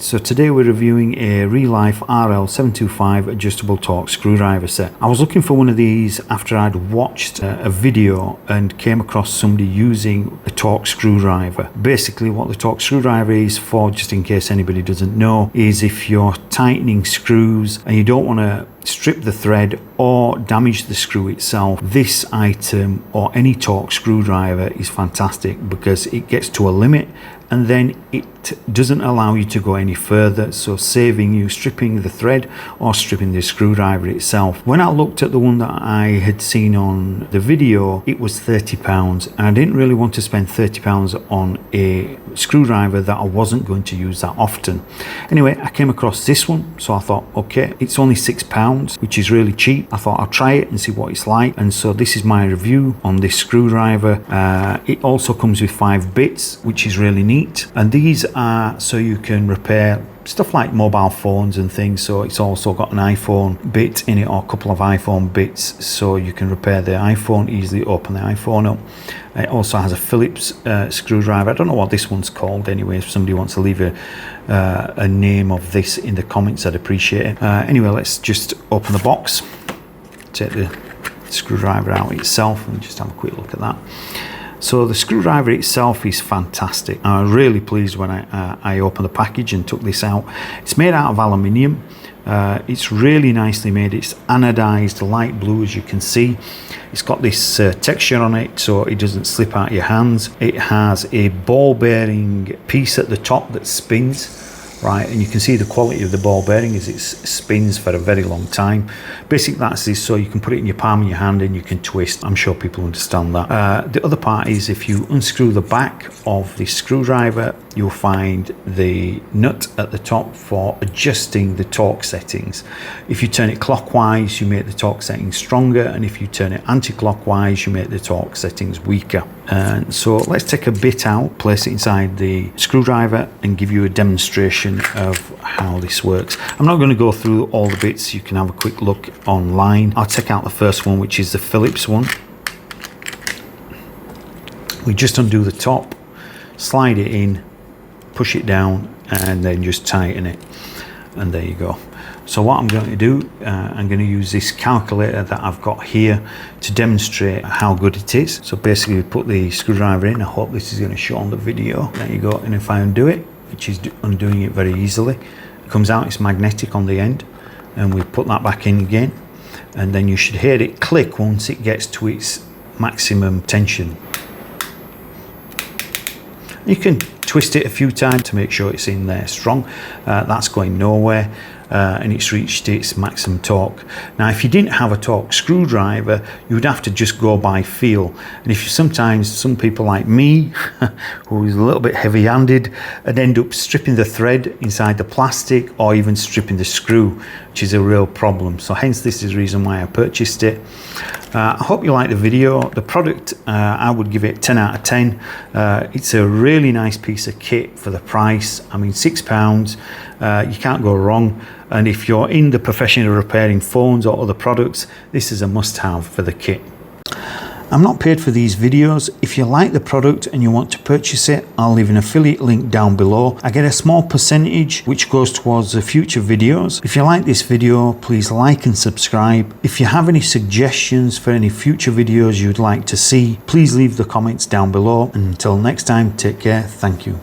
So today we're reviewing a Relife RL725 adjustable torque screwdriver set. I was looking for one of these after I'd watched a video and came across somebody using a torque screwdriver. Basically what the torque screwdriver is for, just in case anybody doesn't know, is if you're tightening screws and you don't want to strip the thread or damage the screw itself, this item or any torque screwdriver is fantastic because it gets to a limit and then it doesn't allow you to go any further, so saving you stripping the thread or stripping the screwdriver itself. When I looked at the one that I had seen on the video, it was £30 and I didn't really want to spend £30 on a screwdriver that I wasn't going to use that often. Anyway, I came across this one, so I thought, okay, it's only £6, which is really cheap. I thought I'll try it and see what it's like, and so this is my review on this screwdriver. It also comes with 5 bits, which is really neat, and these are so you can repair stuff like mobile phones and things. So it's also got an iPhone bit in it, or a couple of iPhone bits, so you can repair the iPhone, easily open the iPhone up. It also has a Phillips screwdriver. I don't know what this one's called anyway. If somebody wants to leave a name of this in the comments, I'd appreciate it. Anyway, let's just open the box, take the screwdriver out itself and just have a quick look at that. So the screwdriver itself is fantastic. I was really pleased when I opened the package and took this out. It's made out of aluminium. It's really nicely made. It's anodized light blue, as you can see. It's got this texture on it so it doesn't slip out your hands. It has a ball bearing piece at the top that spins, right, and you can see the quality of the ball bearing as it spins for a very long time. Basically that's this, so you can put it in your palm of your hand and you can twist. I'm sure people understand that. The other part is if you unscrew the back of the screwdriver, you'll find the nut at the top for adjusting the torque settings. If you turn it clockwise, you make the torque settings stronger, and if you turn it anti-clockwise, you make the torque settings weaker. And so let's take a bit out, place it inside the screwdriver and give you a demonstration of how this works. I'm not going to go through all the bits. You can have a quick look online. I'll take out the first one, which is the Phillips one. We just undo the top, slide it in, push it down, and then just tighten it, and there you go. So what I'm going to do, I'm going to use this calculator that I've got here to demonstrate how good it is. So basically we put the screwdriver in. I hope this is going to show on the video. There you go. And if I undo it, which is undoing it very easily, it comes out, it's magnetic on the end, and we put that back in again, and then you should hear it click once it gets to its maximum tension. You can twist it a few times to make sure it's in there strong. That's going nowhere, and it's reached its maximum torque. Now if you didn't have a torque screwdriver, you would have to just go by feel, and if you sometimes, some people like me who is a little bit heavy-handed, and end up stripping the thread inside the plastic or even stripping the screw, which is a real problem. So hence this is the reason why I purchased it. I hope you like the video. The product, I would give it 10 out of 10. It's a really nice piece of kit for the price. I mean, £6, you can't go wrong. And if you're in the profession of repairing phones or other products, this is a must-have for the kit. I'm not paid for these videos. If you like the product and you want to purchase it, I'll leave an affiliate link down below. I get a small percentage which goes towards the future videos. If you like this video, please like and subscribe. If you have any suggestions for any future videos you'd like to see, please leave the comments down below. And until next time, take care. Thank you.